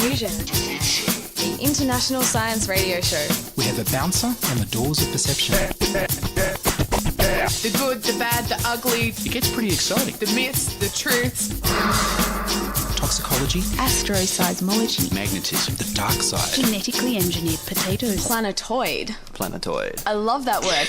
Diffusion, the international science radio show. We have a bouncer on the doors of perception. The good, the bad, the ugly. It gets pretty exciting. The myths, the truths. Toxicology. Astroseismology. Magnetism. The dark side. Genetically engineered potatoes. Planetoid. Planetoid. I love that word.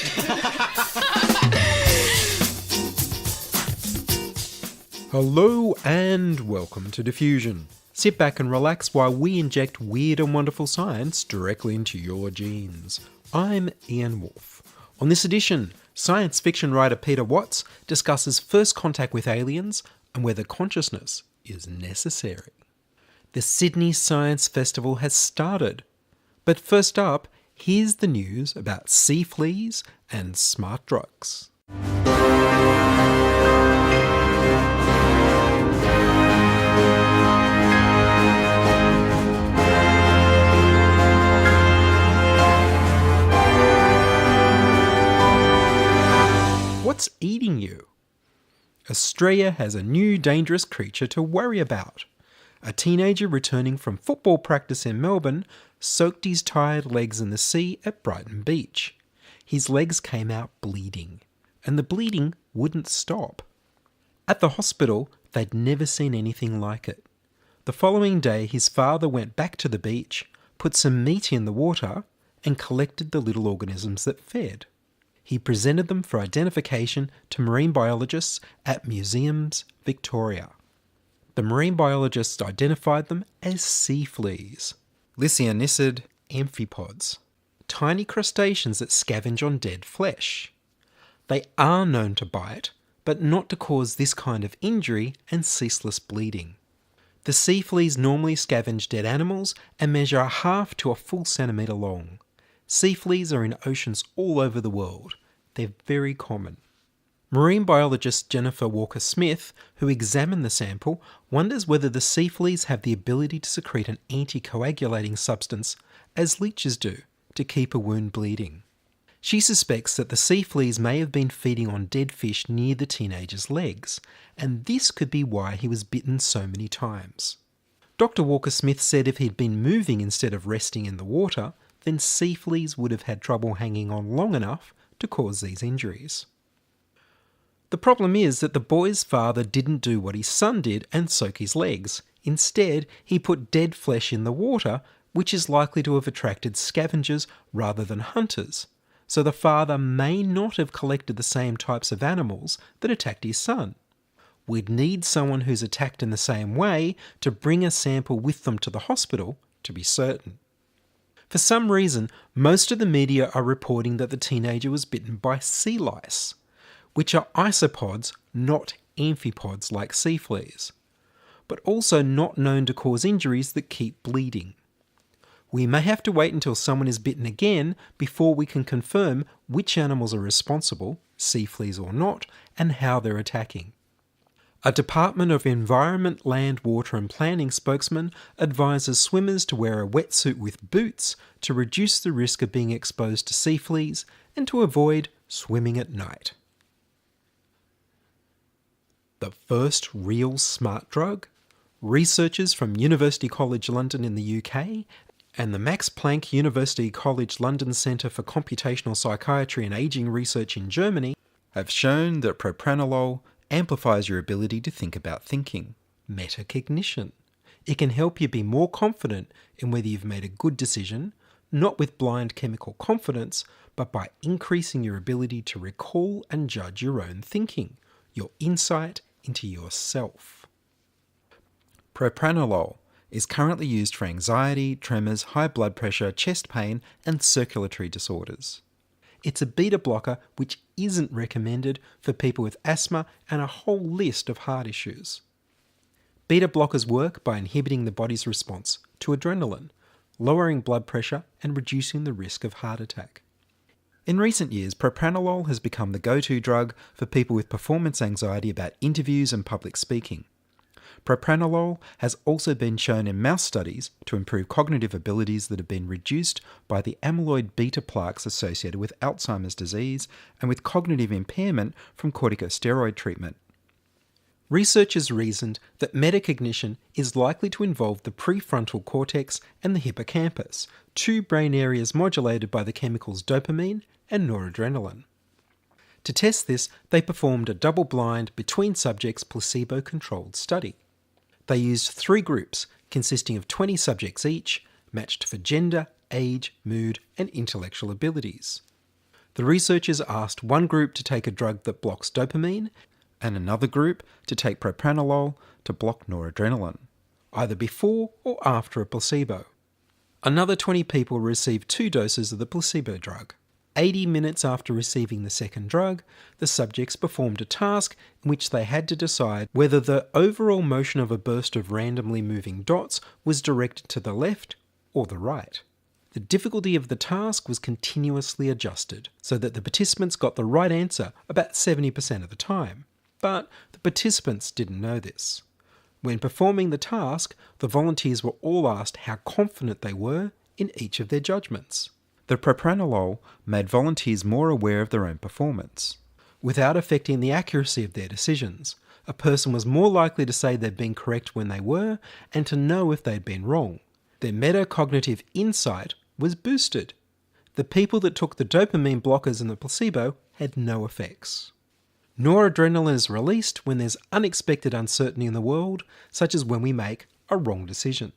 Hello and welcome to Diffusion. Sit back and relax while we inject weird and wonderful science directly into your genes. I'm Ian Woolf. On this edition, science fiction writer Peter Watts discusses first contact with aliens and whether consciousness is necessary. The Sydney Science Festival has started. But first up, here's the news about sea fleas and smart drugs. What's eating you? Australia has a new dangerous creature to worry about. A teenager returning from football practice in Melbourne soaked his tired legs in the sea at Brighton Beach. His legs came out bleeding, and the bleeding wouldn't stop. At the hospital, they'd never seen anything like it. The following day, his father went back to the beach, put some meat in the water, and collected the little organisms that fed. He presented them for identification to marine biologists at Museums Victoria. The marine biologists identified them as sea fleas, lysianicid amphipods, tiny crustaceans that scavenge on dead flesh. They are known to bite, but not to cause this kind of injury and ceaseless bleeding. The sea fleas normally scavenge dead animals and measure a half to a full centimetre long. Sea fleas are in oceans all over the world. They're very common. Marine biologist Jennifer Walker-Smith, who examined the sample, wonders whether the sea fleas have the ability to secrete an anticoagulating substance, as leeches do, to keep a wound bleeding. She suspects that the sea fleas may have been feeding on dead fish near the teenager's legs, and this could be why he was bitten so many times. Dr. Walker-Smith said if he'd been moving instead of resting in the water, then sea fleas would have had trouble hanging on long enough to cause these injuries. The problem is that the boy's father didn't do what his son did and soak his legs. Instead, he put dead flesh in the water, which is likely to have attracted scavengers rather than hunters. So the father may not have collected the same types of animals that attacked his son. We'd need someone who's attacked in the same way to bring a sample with them to the hospital to be certain. For some reason, most of the media are reporting that the teenager was bitten by sea lice, which are isopods, not amphipods like sea fleas, but also not known to cause injuries that keep bleeding. We may have to wait until someone is bitten again before we can confirm which animals are responsible, sea fleas or not, and how they're attacking. A Department of Environment, Land, Water and Planning spokesman advises swimmers to wear a wetsuit with boots to reduce the risk of being exposed to sea fleas and to avoid swimming at night. The first real smart drug? Researchers from University College London in the UK and the Max Planck University College London Centre for Computational Psychiatry and Ageing Research in Germany have shown that propranolol amplifies your ability to think about thinking. Metacognition. It can help you be more confident in whether you've made a good decision, not with blind chemical confidence, but by increasing your ability to recall and judge your own thinking, your insight into yourself. Propranolol is currently used for anxiety, tremors, high blood pressure, chest pain, and circulatory disorders. It's a beta blocker which isn't recommended for people with asthma and a whole list of heart issues. Beta blockers work by inhibiting the body's response to adrenaline, lowering blood pressure and reducing the risk of heart attack. In recent years, propranolol has become the go-to drug for people with performance anxiety about interviews and public speaking. Propranolol has also been shown in mouse studies to improve cognitive abilities that have been reduced by the amyloid beta plaques associated with Alzheimer's disease and with cognitive impairment from corticosteroid treatment. researchers reasoned that metacognition is likely to involve the prefrontal cortex and the hippocampus, two brain areas modulated by the chemicals dopamine and noradrenaline. To test this, they performed a double-blind, between-subjects placebo-controlled study. They used 3 groups, consisting of 20 subjects each, matched for gender, age, mood, and intellectual abilities. The researchers asked one group to take a drug that blocks dopamine, and another group to take propranolol to block noradrenaline, either before or after a placebo. Another 20 people received 2 doses of the placebo drug. 80 minutes after receiving the second drug, the subjects performed a task in which they had to decide whether the overall motion of a burst of randomly moving dots was directed to the left or the right. The difficulty of the task was continuously adjusted so that the participants got the right answer about 70% of the time. But the participants didn't know this. When performing the task, the volunteers were all asked how confident they were in each of their judgments. The propranolol made volunteers more aware of their own performance. Without affecting the accuracy of their decisions, a person was more likely to say they'd been correct when they were and to know if they'd been wrong. Their metacognitive insight was boosted. The people that took the dopamine blockers and the placebo had no effects. Noradrenaline is released when there's unexpected uncertainty in the world, such as when we make a wrong decision.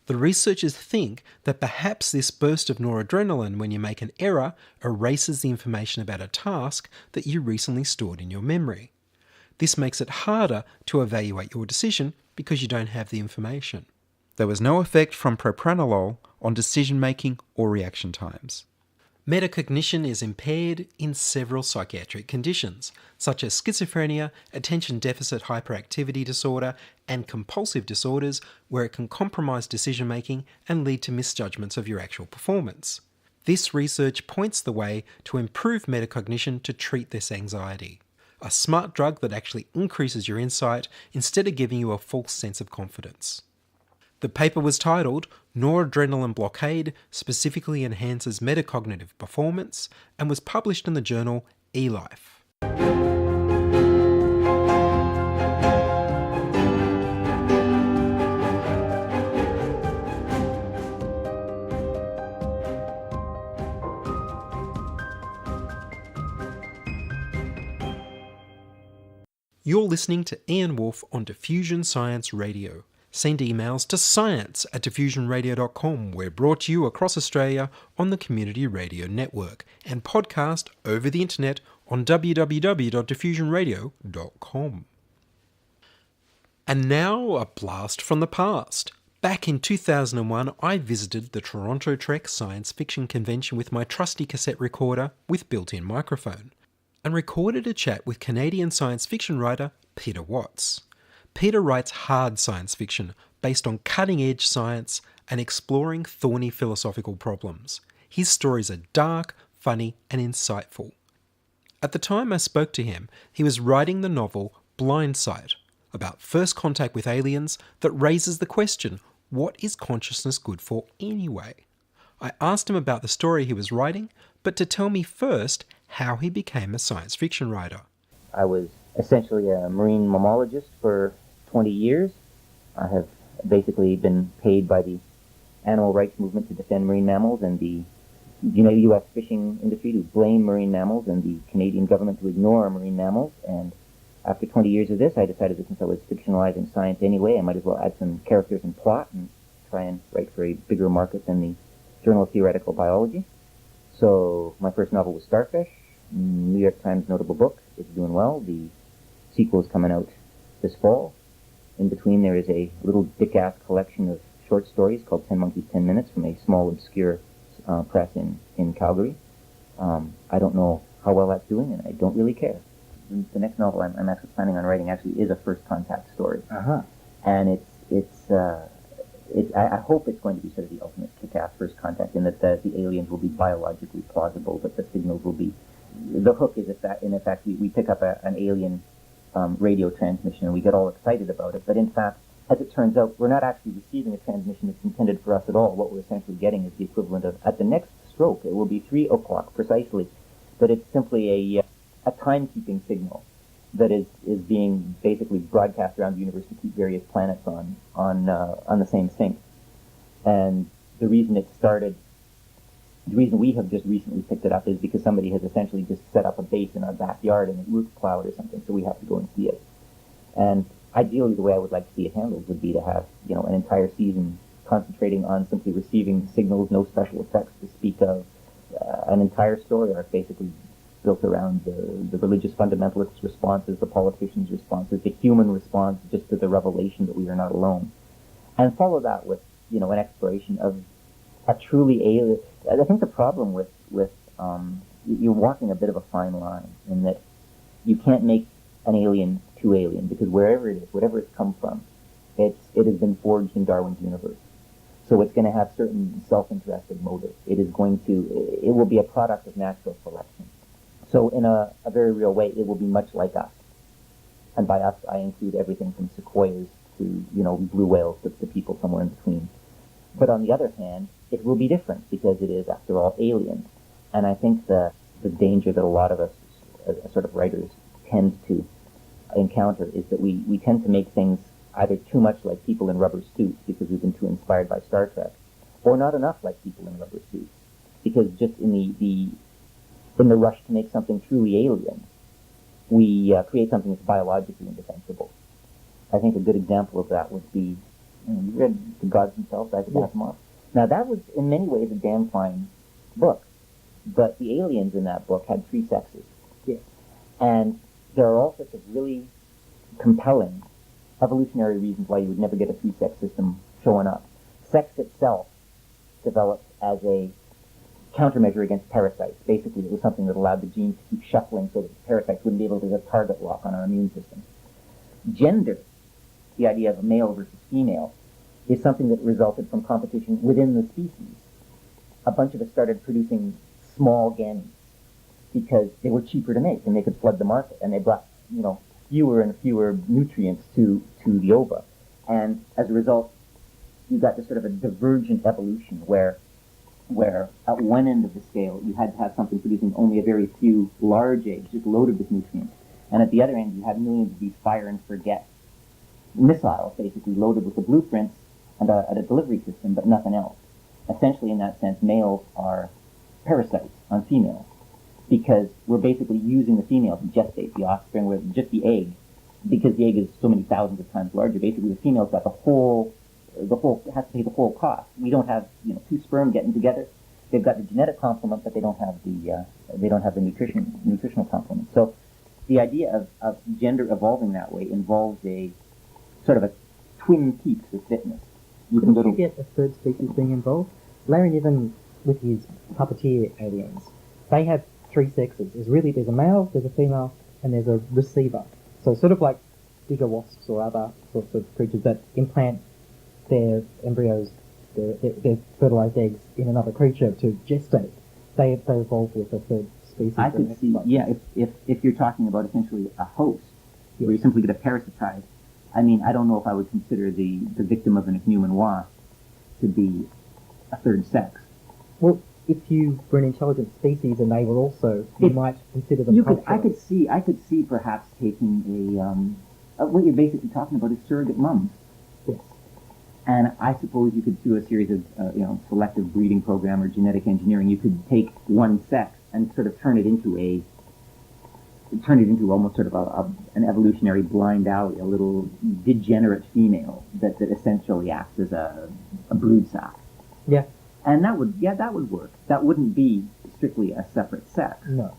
The researchers think that perhaps this burst of noradrenaline when you make an error erases the information about a task that you recently stored in your memory. This makes it harder to evaluate your decision because you don't have the information. There was no effect from propranolol on decision-making or reaction times. Metacognition is impaired in several psychiatric conditions, such as schizophrenia, attention deficit hyperactivity disorder, and compulsive disorders, where it can compromise decision-making and lead to misjudgments of your actual performance. This research points the way to improve metacognition to treat this anxiety. A smart drug that actually increases your insight instead of giving you a false sense of confidence. The paper was titled Noradrenaline Blockade Specifically Enhances Metacognitive Performance and was published in the journal eLife. You're listening to Ian Woolf on Diffusion Science Radio. Send emails to science@diffusionradio.com. We're brought to you across Australia on the Community Radio Network and podcast over the internet on www.diffusionradio.com. And now, a blast from the past. Back in 2001, I visited the Toronto Trek Science Fiction Convention with my trusty cassette recorder with built-in microphone and recorded a chat with Canadian science fiction writer Peter Watts. Peter writes hard science fiction based on cutting-edge science and exploring thorny philosophical problems. His stories are dark, funny, and insightful. At the time I spoke to him, he was writing the novel Blind Sight, about first contact with aliens that raises the question, what is consciousness good for anyway? I asked him about the story he was writing, but to tell me first how he became a science fiction writer. I was essentially a marine mammologist for 20 years. I have basically been paid by the animal rights movement to defend marine mammals and the U.S. fishing industry to blame marine mammals and the Canadian government to ignore marine mammals. And after 20 years of this, I decided that since I was fictionalizing science anyway, I might as well add some characters and plot and try and write for a bigger market than the Journal of Theoretical Biology. So my first novel was Starfish, New York Times notable book. It's doing well. The sequel is coming out this fall. In between, there is a little dick-ass collection of short stories called 10 Monkeys, 10 Minutes from a small, obscure press in Calgary. I don't know how well that's doing, and I don't really care. The next novel I'm actually planning on writing actually is a first contact story. And I hope it's going to be sort of the ultimate kick-ass first contact, in that the aliens will be biologically plausible, but the signals will be... The hook is, in effect, we pick up an alien radio transmission and we get all excited about it, but in fact, as it turns out, we're not actually receiving a transmission that's intended for us at all. What we're essentially getting is the equivalent of, at the next stroke, it will be 3 o'clock precisely, but it's simply a timekeeping signal. that is being basically broadcast around the universe to keep various planets on the same sync. And the reason we have just recently picked it up is because somebody has essentially just set up a base in our backyard and it roof plowed or something, so we have to go and see it. And ideally, the way I would like to see it handled would be to have, an entire season concentrating on simply receiving signals, no special effects to speak of, an entire story arc basically built around the religious fundamentalists' responses, the politicians' responses, the human response just to the revelation that we are not alone. And follow that with, an exploration of a truly alien. I think the problem with you're walking a bit of a fine line in that you can't make an alien too alien, because wherever it is, whatever it's come from, it has been forged in Darwin's universe. So it's going to have certain self-interested motives. It will be a product of natural selection. So in a very real way, it will be much like us. And by us, I include everything from sequoias to, blue whales to people somewhere in between. But on the other hand, it will be different because it is, after all, alien. And I think the danger that a lot of us, as sort of writers, tend to encounter is that we tend to make things either too much like people in rubber suits because we've been too inspired by Star Trek, or not enough like people in rubber suits because just in the rush to make something truly alien, we create something that's biologically indefensible. I think a good example of that would be, you read The Gods Themselves, Isaac Asimov. Now that was in many ways a damn fine book, but the aliens in that book had 3 sexes. Yeah. And there are all sorts of really compelling evolutionary reasons why you would never get a 3-sex system showing up. Sex itself developed as a countermeasure against parasites. Basically, it was something that allowed the genes to keep shuffling so that the parasites wouldn't be able to get a target lock on our immune system. Gender, the idea of male versus female, is something that resulted from competition within the species. A bunch of us started producing small gametes because they were cheaper to make and they could flood the market, and they brought, fewer and fewer nutrients to the ova. And as a result, you got this sort of a divergent evolution where at one end of the scale you had to have something producing only a very few large eggs, just loaded with nutrients. And at the other end you had millions of these fire and forget missiles, basically loaded with the blueprints and a delivery system, but nothing else. Essentially, in that sense, males are parasites on females, because we're basically using the female to gestate the offspring with just the egg, because the egg is so many thousands of times larger. Basically, the female's got the whole has to pay the whole cost. We don't have 2 sperm getting together. They've got the genetic complement, but they don't have the nutritional complement. So the idea of gender evolving that way involves a sort of a Twin Peaks of fitness. Couldn't you get a third species being involved? Larry Niven, with his puppeteer aliens, they have 3 sexes. There's a male, there's a female, and there's a receiver. So sort of like bigger wasps or other sorts of creatures that implant their embryos, their fertilized eggs in another creature to gestate. They evolve with a third species. I could see, if you're talking about essentially a host, where you simply get a parasitized. I mean, I don't know if I would consider the victim of an ichneumon wasp to be a third sex. Well, if you were an intelligent species and they were also, you might consider them cultural. I could see perhaps taking what you're basically talking about is surrogate mums. Yes. And I suppose you could do a series of, selective breeding program or genetic engineering. You could take one sex and sort of turn it into almost sort of an evolutionary blind alley, a little degenerate female that essentially acts as a brood sac. Yeah. And that would work. That wouldn't be strictly a separate sex. No.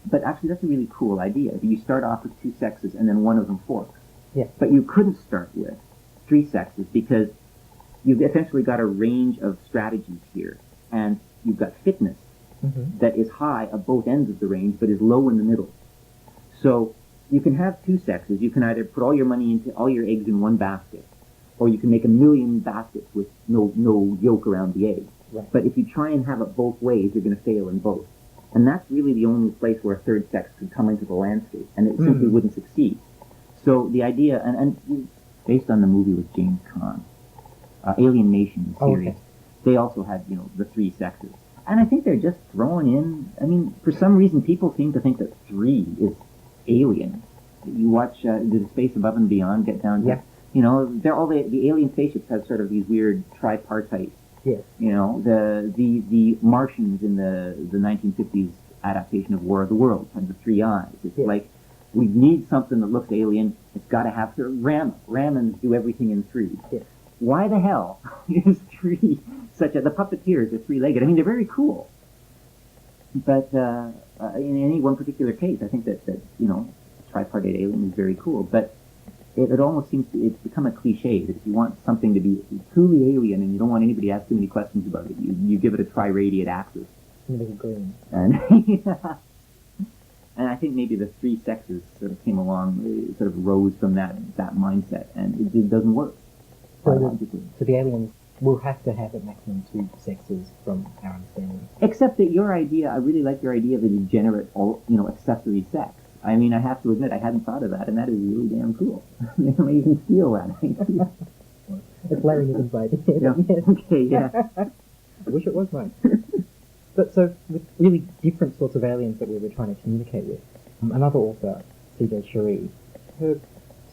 But actually, that's a really cool idea. You start off with 2 sexes and then one of them forks. Yeah. But you couldn't start with 3 sexes because you've essentially got a range of strategies here. And you've got fitness that is high at both ends of the range but is low in the middle. So you can have 2 sexes. You can either put all your money into all your eggs in one basket, or you can make 1,000,000 baskets with no yolk around the egg. Right. But if you try and have it both ways, you're going to fail in both. And that's really the only place where a third sex could come into the landscape, and it simply wouldn't succeed. So the idea, and based on the movie with James Caan, Alien Nation series, they also had, the 3 sexes. And I think they're just throwing in, for some reason people seem to think that 3 is alien. You watch the Space Above and Beyond get down to, Yeah. you know, they're all the alien spaceships have sort of these weird tripartite, Yes. you know, the Martians in the 1950s adaptation of War of the Worlds had the three eyes. It's Yeah. like, we need something that looks alien. It's got to have to Ramans do everything in three. Yes. Why the hell is three the puppeteers are three-legged? I mean, they're very cool. But in any one particular case, I think that you know, tripartite alien is very cool. But it almost seems it's become a cliche that if you want something to be truly alien and you don't want anybody to ask too many questions about it, you give it a triradiate axis. Little green. And and I think maybe the three sexes sort of came along, sort of rose from that mindset, and it just doesn't work biologically. So the aliens will have to have at maximum 2 sexes from our understanding. Except that your idea, I really like your idea of a degenerate, accessory sex. I mean, I have to admit, I hadn't thought of that, and that is really damn cool. Maybe you can steal that. It's Larry Niven's idea. Yeah. Yes. Okay, yeah. I wish it was mine. But so, with really different sorts of aliens that we were trying to communicate with, another author, C.J. Cherie, her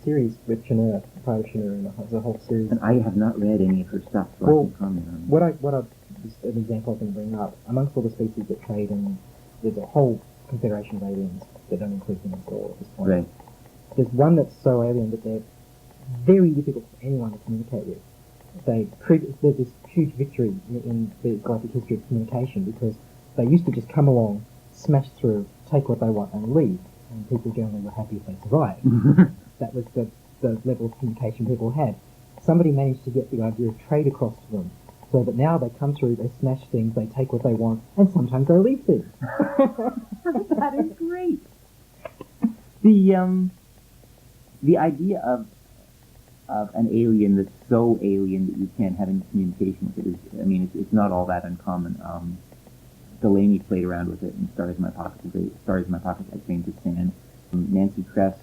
series with Chanur, Private Chanur, and the whole series. And I have not read any of her stuff, so I can comment on it. What I just an example I can bring up, amongst all the species that trade, and there's a whole confederation of aliens that don't include humans at all at this point. Right. There's one that's so alien that they're very difficult for anyone to communicate with. There's this huge victory in the galactic history of communication because they used to just come along, smash through, take what they want and leave, and people generally were happy if they survived. That was the level of communication people had. Somebody managed to get the idea of trade across to them, so that now they come through, they smash things, they take what they want, and sometimes they leave things. That is great. The idea of an alien that's so alien that you can't have any communication with it is, I mean, it's not all that uncommon. Delaney played around with it in Stars in My Pocket, like Grains of Sand. Nancy Kress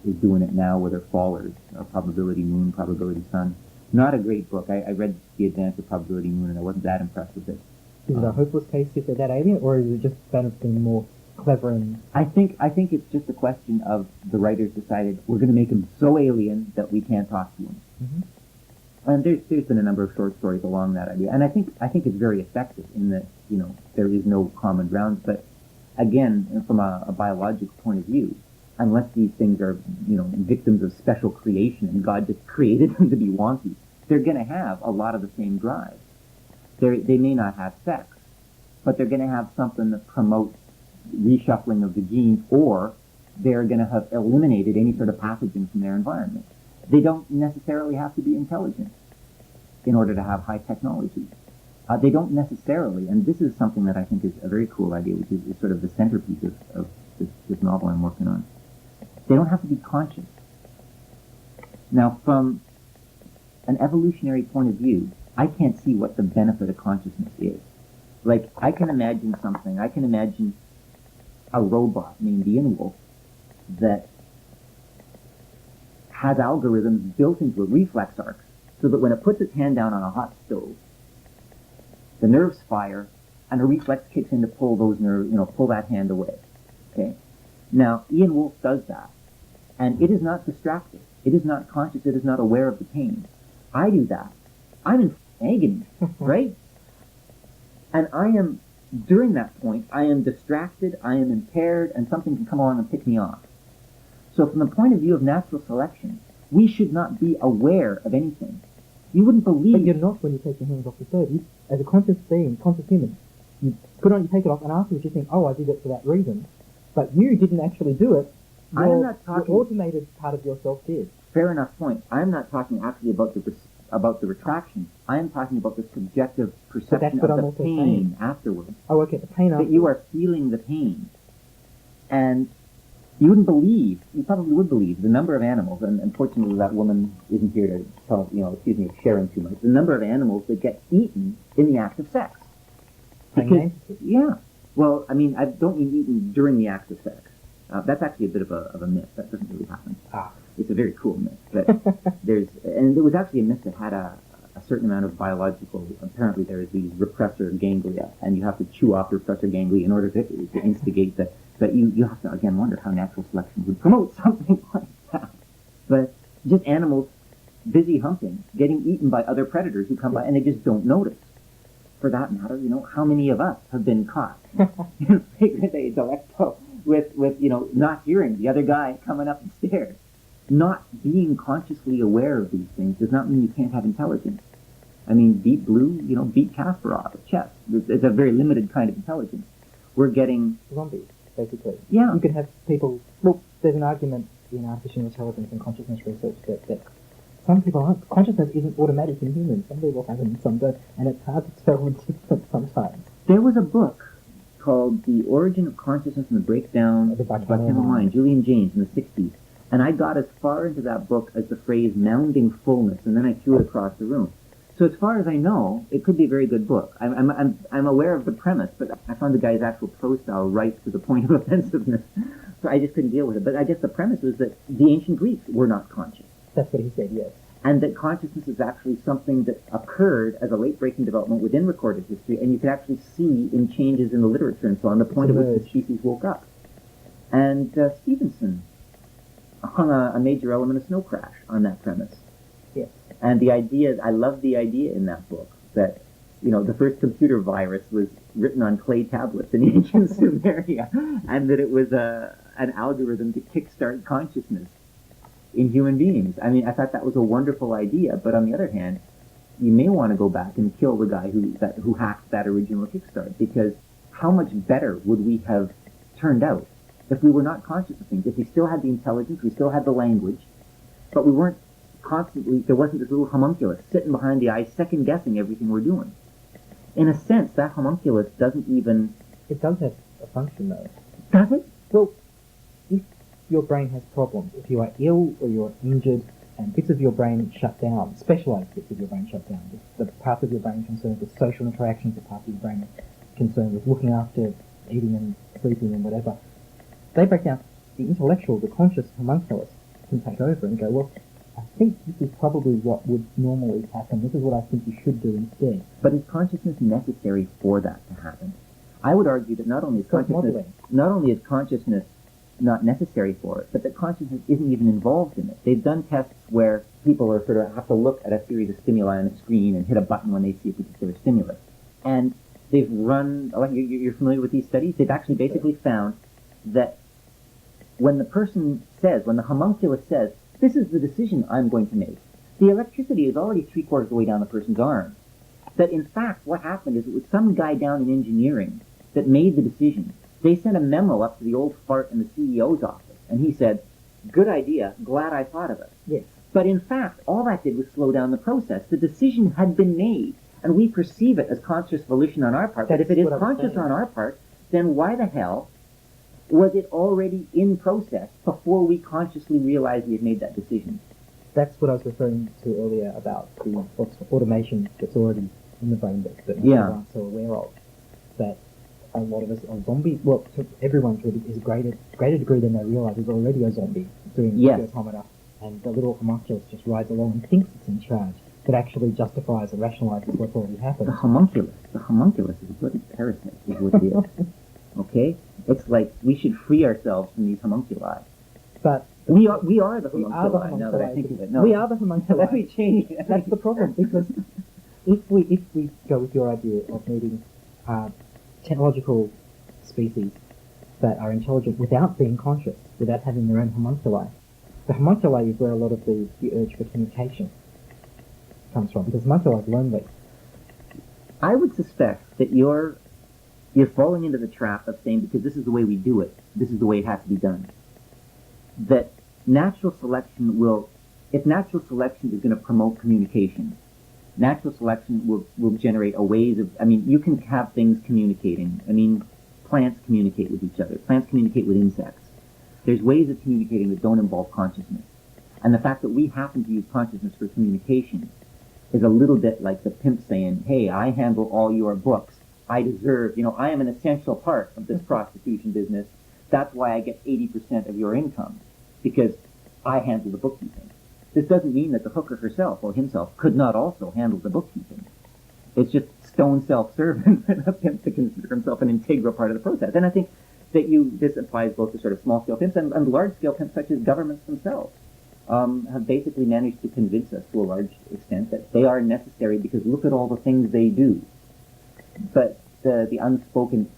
is doing it now with her Fallers, Probability Moon, Probability Sun. Not a great book. I read The Advance of Probability Moon and I wasn't that impressed with it. Is it a hopeless case if they're that alien, or is it just kind of being more clever and... I think it's just a question of the writers decided we're going to make him so alien that we can't talk to him. Mm-hmm. And there's been a number of short stories along that idea, and I think it's very effective in that there is no common ground. But again, from a biological point of view, unless these things are victims of special creation and God just created them to be wonky, they're going to have a lot of the same drives. They may not have sex, but they're going to have something that promotes reshuffling of the genes, or they're going to have eliminated any sort of pathogen from their environment. They don't necessarily have to be intelligent in order to have high technology. They don't necessarily, and this is something that I think is a very cool idea, which is sort of the centerpiece of this novel I'm working on. They don't have to be conscious. Now, from an evolutionary point of view, I can't see what the benefit of consciousness is. Like, I can imagine a robot named Ian Woolf that has algorithms built into it, reflex arcs, so that when it puts its hand down on a hot stove, the nerves fire, and a reflex kicks in to pull those nerves, pull that hand away. Okay. Now, Ian Woolf does that, and it is not distracted. It is not conscious. It is not aware of the pain. I do that. I'm in agony, right? And during that point, I am distracted, I am impaired, and something can come along and pick me off. So from the point of view of natural selection, we should not be aware of anything. You wouldn't believe... But you're not when you take your hands off the stove. You, as a conscious being, conscious human, you take it off, and afterwards you think, oh, I did it for that reason. But you didn't actually do it. Your automated part of yourself did. Fair enough point. I'm not talking actually about the retraction. I am talking about the subjective perception of the pain afterwards. Oh, okay, the pain afterwards. That you are feeling the pain. And you probably would believe the number of animals, and unfortunately that woman isn't here to tell, sharing too much, the number of animals that get eaten in the act of sex. Because, yeah. Well, I mean, I don't mean eaten during the act of sex. That's actually a bit of a myth. That doesn't really happen. It's a very cool myth. But there was actually a myth that had a certain amount of biological, apparently there's these repressor ganglia, and you have to chew off the repressor ganglia in order to instigate the But you have to, again, wonder how natural selection would promote something like that. But just animals busy hunting, getting eaten by other predators who come by, and they just don't notice. For that matter, how many of us have been caught in flagrant delicto with not hearing the other guy coming up the stairs? Not being consciously aware of these things does not mean you can't have intelligence. I mean, beat Blue, beat Kasparov at chess. It's a very limited kind of intelligence. We're getting... Zombies, basically. Yeah. You can have people... Look, there's an argument in artificial intelligence and consciousness research that some people aren't. Consciousness isn't automatic in humans. Some people have it and some don't. And it's hard to tell the difference sometimes. There was a book called The Origin of Consciousness and the Breakdown of the Bipedal Mind, Julian James, in the 60s. And I got as far into that book as the phrase mounding fullness, and then I threw it across the room. So as far as I know, it could be a very good book. I'm aware of the premise, but I found the guy's actual prose style right to the point of offensiveness. So I just couldn't deal with it. But I guess the premise was that the ancient Greeks were not conscious. That's what he said, yes. And that consciousness is actually something that occurred as a late-breaking development within recorded history, and you could actually see in changes in the literature and so on, the point at which the species woke up. And Stevenson hung a major element of Snow Crash on that premise. Yes. And the idea, I love the idea in that book that, the first computer virus was written on clay tablets in ancient Sumeria, and that it was an algorithm to kickstart consciousness in human beings. I mean, I thought that was a wonderful idea, but on the other hand, you may want to go back and kill the guy who hacked that original kickstart, because how much better would we have turned out if we were not conscious of things? If we still had the intelligence, we still had the language, but we weren't constantly, there wasn't this little homunculus sitting behind the eyes second-guessing everything we're doing. In a sense, that homunculus doesn't even... It does have a function, though. Does it? Well, if your brain has problems, if you are ill or you're injured and bits of your brain shut down, specialized bits of your brain shut down, the parts of your brain concerned with social interactions, the parts of your brain concerned with looking after, eating and sleeping and whatever, they break down. The intellectual, the conscious homunculus can take over and go, well, I think this is probably what would normally happen. This is what I think you should do instead. But is consciousness necessary for that to happen? I would argue that not only is consciousness not necessary for it, but that consciousness isn't even involved in it. They've done tests where people are sort of have to look at a series of stimuli on a screen and hit a button when they see a particular stimulus. And they've run, you're familiar with these studies? They've actually basically found that when the person says, when the homunculus says, this is the decision I'm going to make, the electricity is already 3/4 of the way down the person's arm. That in fact what happened is it was some guy down in engineering that made the decision. They sent a memo up to the old fart in the CEO's office, and he said, good idea, glad I thought of it. Yes. But in fact, all that did was slow down the process. The decision had been made, and we perceive it as conscious volition on our part. But if it is conscious on our part, then why the hell was it already in process before we consciously realized we had made that decision? That's what I was referring to earlier about the automation that's already in the brain that we aren't so aware of. That a lot of us are zombies. Well, everyone to a greater degree than they realize is already a zombie doing the automata. And the little homunculus just rides along and thinks it's in charge, but actually justifies and rationalizes what's already happened. The homunculus is a bloody parasite, is what it is. Okay? It's like we should free ourselves from these homunculi. But we are the homunculi, now that I think of it. No. We are the homunculi. Let me change it. That's the problem, because if we go with your idea of needing technological species that are intelligent without being conscious, without having their own homunculi, the homunculi is where a lot of the urge for communication comes from, because homunculi is lonely. I would suspect that you're falling into the trap of saying, because this is the way we do it, this is the way it has to be done, that natural selection if natural selection is going to promote communication, natural selection will generate a ways of, you can have things communicating. Plants communicate with each other. Plants communicate with insects. There's ways of communicating that don't involve consciousness. And the fact that we happen to use consciousness for communication is a little bit like the pimp saying, hey, I handle all your books. I deserve, I am an essential part of this prostitution business. That's why I get 80% of your income, because I handle the bookkeeping. This doesn't mean that the hooker herself or himself could not also handle the bookkeeping. It's just stone self-serving for the pimp to consider himself an integral part of the process. And I think this applies both to sort of small-scale pimps and large-scale pimps, such as governments themselves, have basically managed to convince us to a large extent that they are necessary because look at all the things they do. But the unspoken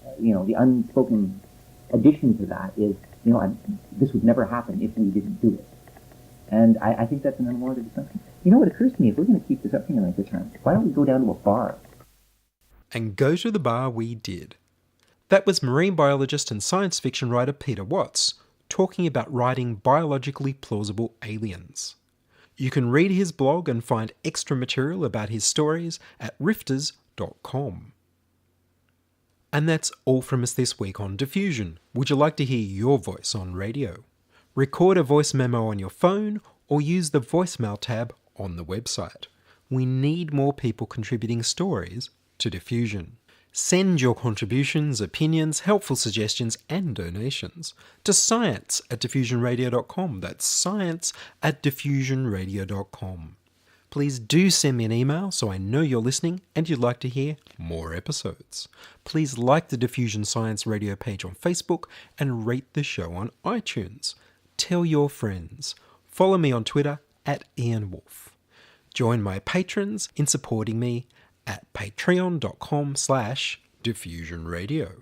addition to that is, this would never happen if we didn't do it. And I think that's an unwarranted assumption. What occurs to me, if we're going to keep this up here like this term, why don't we go down to a bar? And go to the bar we did. That was marine biologist and science fiction writer Peter Watts, talking about writing biologically plausible aliens. You can read his blog and find extra material about his stories at rifters.com. And that's all from us this week on Diffusion. Would you like to hear your voice on radio? Record a voice memo on your phone or use the voicemail tab on the website. We need more people contributing stories to Diffusion. Send your contributions, opinions, helpful suggestions and donations to science@diffusionradio.com. That's science@diffusionradio.com. Please do send me an email so I know you're listening and you'd like to hear more episodes. Please like the Diffusion Science Radio page on Facebook and rate the show on iTunes. Tell your friends. Follow me on Twitter @Ian Woolf. Join my patrons in supporting me at patreon.com/diffusionradio.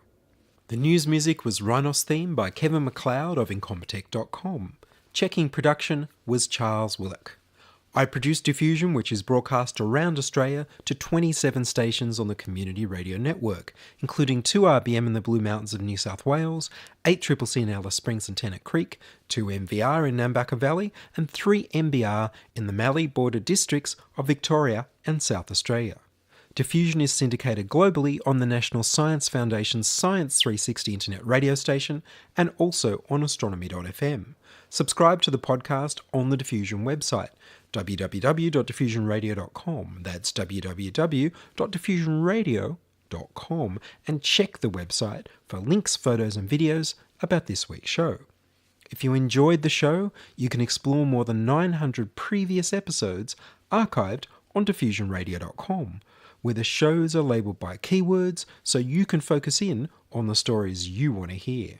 The news music was Rynos theme by Kevin MacLeod of Incompetech.com. Checking production was Charles Willock. I produce Diffusion, which is broadcast around Australia to 27 stations on the Community Radio Network, including 2 RBM in the Blue Mountains of New South Wales, 8CCC in Alice Springs and Tennant Creek, 2 MVR in Nambucca Valley, and 3 MBR in the Mallee border districts of Victoria and South Australia. Diffusion is syndicated globally on the National Science Foundation's Science 360 internet radio station and also on astronomy.fm. Subscribe to the podcast on the Diffusion website, www.diffusionradio.com. That's www.diffusionradio.com, and check the website for links, photos and videos about this week's show. If you enjoyed the show, you can explore more than 900 previous episodes archived on diffusionradio.com, where the shows are labelled by keywords so you can focus in on the stories you want to hear.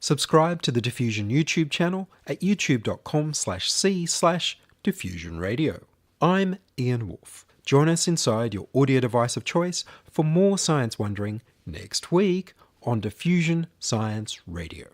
Subscribe to the Diffusion YouTube channel at youtube.com/c/diffusionradio. I'm Ian Woolf. Join us inside your audio device of choice for more science wondering next week on Diffusion Science Radio.